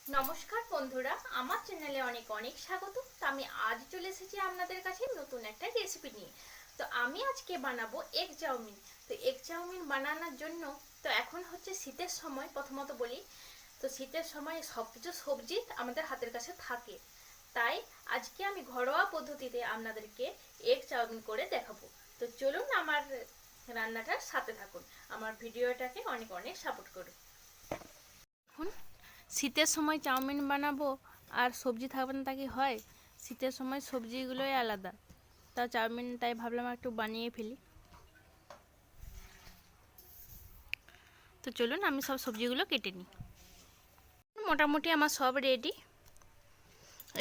নমস্কার বন্ধুরা, আমার চ্যানেলে অনেক অনেক স্বাগত। তো আমি আজ চলে এসেছি আপনাদের কাছে নতুন একটা রেসিপি নিয়ে। তো আমি আজকে বানাবো এগ চাউমিন। তো এগ চাউমিন বানানোর জন্য তো এখন হচ্ছে শীতের সময়, প্রথমত বলি তো শীতের সময় সব কিছু সবজি আমাদের হাতের কাছে থাকে। তাই আজকে আমি ঘরোয়া পদ্ধতিতে আপনাদেরকে এগ চাউমিন করে দেখাবো। তো চলুন আমার রান্নাটার সাথে থাকুন, আমার ভিডিওটাকে অনেক অনেক সাপোর্ট করুন। এখন শীতের সময় চাউমিন বানাবো আর সবজি থাকবে না তা কি হয়? শীতের সময় সবজিগুলোই আলাদা, তা চাউমিন তাই ভাবলাম একটু বানিয়ে ফেলি। তো চলুন আমি সব সবজিগুলো কেটে নিই। মোটামুটি আমার সব রেডি।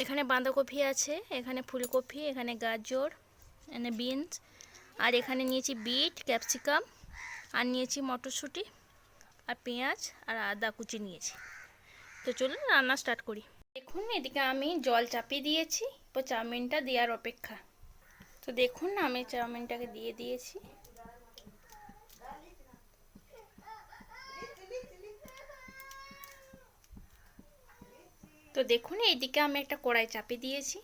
এখানে বাঁধাকপি আছে, এখানে ফুলকপি, এখানে গাজর, এখানে বিনস, আর এখানে নিয়েছি বিট, ক্যাপসিকাম, আর নিয়েছি মটরশুঁটি, আর পেঁয়াজ আর আদা কুচি নিয়েছি। তো চলুন রান্না স্টার্ট করি। দেখুন এদিকে আমি জল চাপিয়ে দিয়েছি, তো চাউমিনটা দেওয়ার অপেক্ষা। তো দেখুন আমি চাউমিনটাকে দিয়ে দিয়েছি। তো দেখুন এইদিকে আমি একটা কড়াই চাপিয়ে দিয়েছি।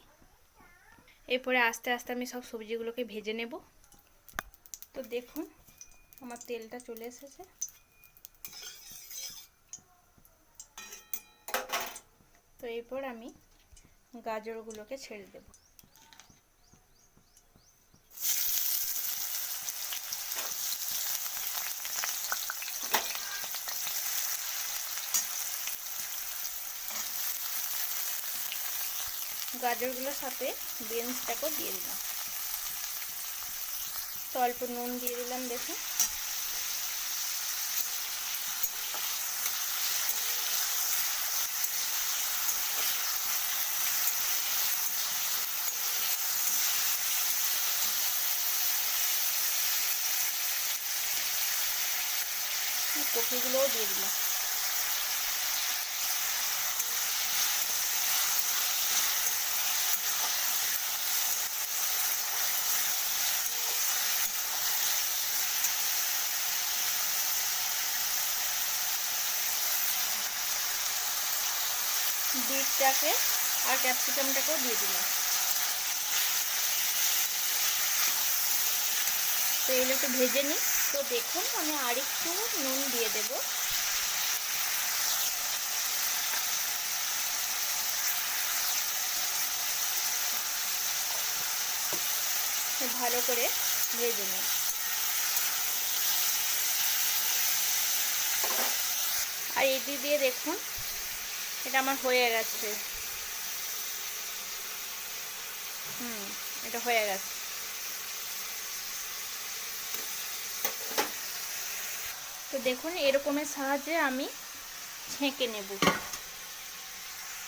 এরপরে আস্তে আস্তে আমি সব সবজিগুলোকে ভেজে নেব। তো দেখুন আমার তেলটা চলে এসেছে। তো এরপর আমি গাজরগুলোকে ছেড়ে দেব। গাজরগুলোর সাথে বিনসটাকেও দিয়ে দিলাম। তো অল্প নুন দিয়ে দিলাম। দেখুন কপিগুলোও দিয়ে দিলাম। বিটটাকে আর ক্যাপসিকামটাকেও দিয়ে দিলাম। তো এগুলো একটু ভেজে নিই। তো দেখুন আমি আরেকটু নুন দিয়ে দেব। ভালো করে ভেজে নিই। আর এটি দিয়ে দেখুন এটা আমার হয়ে গেছে। এটা হয়ে গেছে। তো দেখুন এরকমের সাহায্যে আমি ছেঁকে নেব।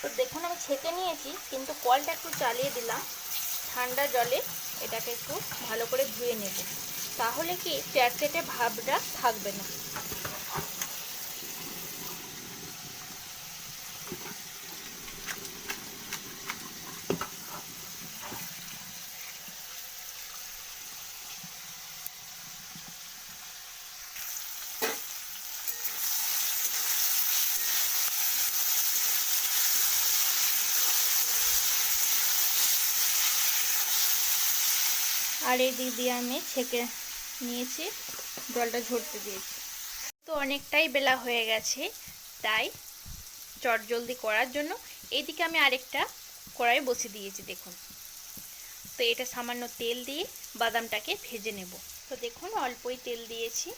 তো দেখুন আমি ছেঁকে নিয়েছি, কিন্তু কলটা একটু চালিয়ে দিলাম। ঠান্ডা জলে এটাকে একটু ভালো করে ধুয়ে নেব, তাহলে কি চ্যাটচ্যাটে ভাবটা থাকবে না। আর এই দিক দিয়ে আমি ছেঁকে নিয়েছি, জলটা ঝরতে দিয়েছি। তো অনেকটাই বেলা হয়ে গেছে, তাই চটজলদি করার জন্য এইদিকে আমি আরেকটা কড়াই বসিয়ে দিয়েছি। দেখুন তো এটা সামান্য তেল দিয়ে বাদামটাকে ভেজে নেব। তো দেখুন অল্পই তেল দিয়েছি।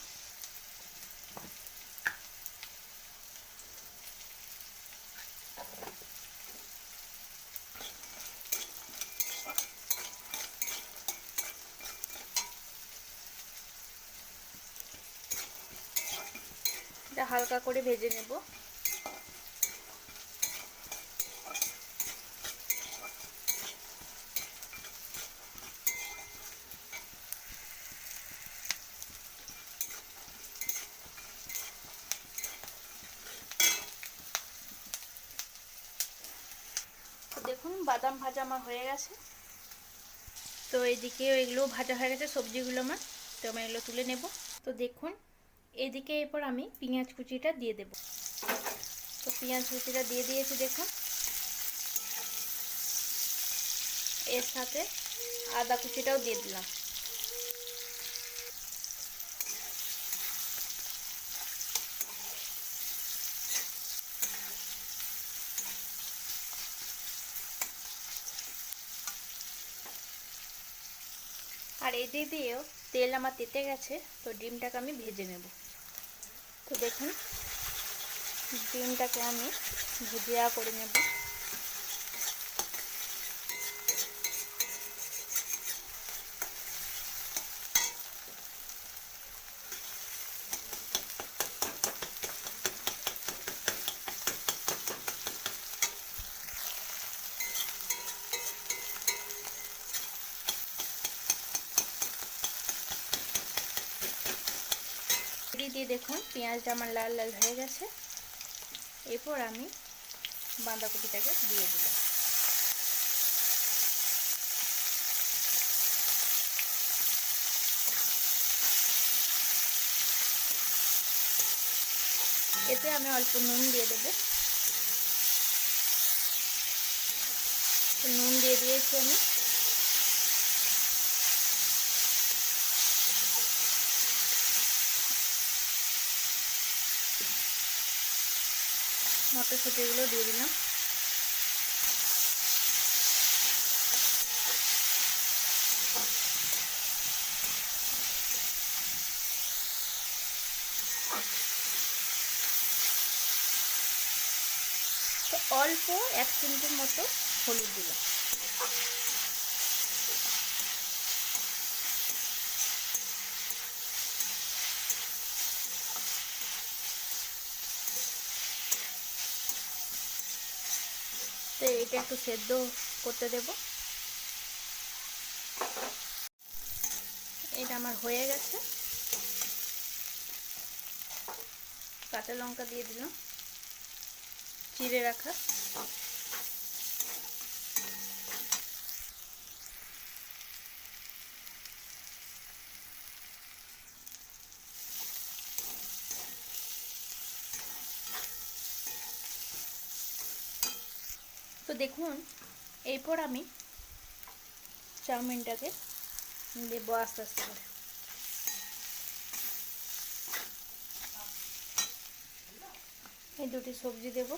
এটা হালকা করে ভেজে নেব। তো দেখুন বাদাম ভাজা আমার হয়ে গেছে। তো এইদিকে এগুলো ভাজা হয়ে গেছে সবজিগুলো আমার। তো আমি এগুলো তুলে নেব। তো দেখুন এদিকে এরপর আমি পেঁয়াজ কুচিটা দিয়ে দেব। তো পেঁয়াজ কুচিটা দিয়ে দিয়েছি দেখুন। এর সাথে আদা কুচিটাও দিয়ে দিলাম। আর এই দিয়েও তেল আমার তেতে গেছে, তো ডিমটাকে আমি ভেজে নেব। তো দেখুন ডিমটাকে আমি ভুজিয়া করে নেব। দিয়ে দেখুন পেঁয়াজটা আমার লাল লাল হয়ে গেছে। এরপর আমি বাঁধাকপিটাকে দিয়ে দিলাম। এতে আমি অল্প নুন দিয়ে দেবো। নুন দিয়ে দিয়েছি আমি। মটরশুঁটিগুলো দিয়ে দিলাম। তো অল্প 1 চিমটির মতো হলুদ দিলাম। তো এটা একটু সেদ্ধ করতে দেব। এটা আমার হয়ে গেছে। কাঁচা লঙ্কা দিয়ে দিলাম চিড়ে রাখা। তো দেখুন এরপর আমি চাউমিনটাকে দেবো আস্তে আস্তে করে। এই দুটি সবজি দেব।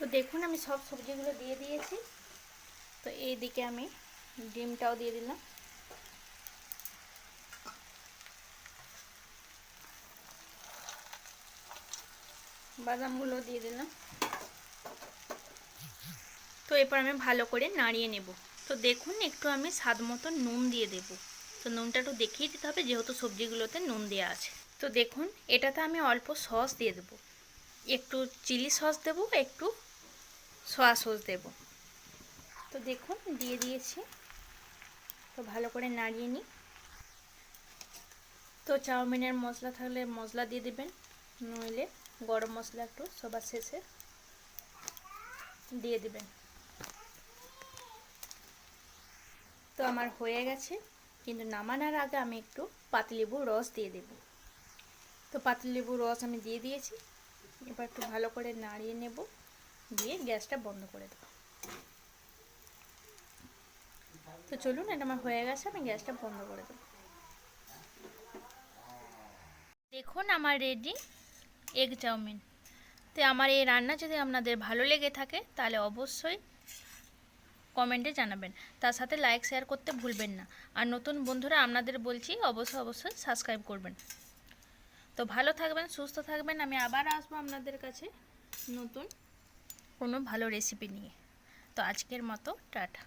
তো দেখুন আমি সব সবজিগুলো দিয়ে দিয়েছি। তো এই দিকে আমি ডিমটাও দিয়ে দিলাম। বাদামগুলো দিয়ে দিলাম। তো এরপর আমি ভালো করে নাড়িয়ে নেব। তো দেখুন একটু আমি স্বাদ মতো নুন দিয়ে দেব। তো নুনটা একটু দেখিয়ে দিতে হবে যেহেতু সবজিগুলোতে নুন দেওয়া আছে। তো দেখুন এটাতে আমি অল্প সস দিয়ে দেব। একটু চিলি সস দেব, একটু সয়া সস দেব। তো দেখুন দিয়ে দিয়েছি। তো ভালো করে নাড়িয়ে নিই। তো চাউমিনের মশলা থাকলে মশলা দিয়ে দেবেন, নইলে গরম মশলা একটু সবার শেষে দিয়ে দেবেন। তো আমার হয়ে গেছে, কিন্তু নামানোর আগে আমি একটু পাতিলেবুর রস দিয়ে দেব। তো পাতিলেবুর রস আমি দিয়ে দিয়েছি। এবার একটু ভালো করে নাড়িয়ে নেব, দিয়ে গ্যাসটা বন্ধ করে দেব। তো চলুন এটা আমার হয়ে গেছে, আমি গ্যাসটা বন্ধ করে দেব। দেখুন আমার রেডি এগ চাউমিন। তো আমার এই রান্না যদি আপনাদের ভালো লেগে থাকে তাহলে অবশ্যই কমেন্টে জানাবেন। তার সাথে লাইক শেয়ার করতে ভুলবেন না। আর নতুন বন্ধুরা আপনাদের বলছি অবশ্যই সাবস্ক্রাইব করবেন। তো ভালো থাকবেন, সুস্থ থাকবেন। আমি আবার আসবো আপনাদের কাছে নতুন কোনো ভালো রেসিপি নিয়ে। তো আজকের মতো টাটা।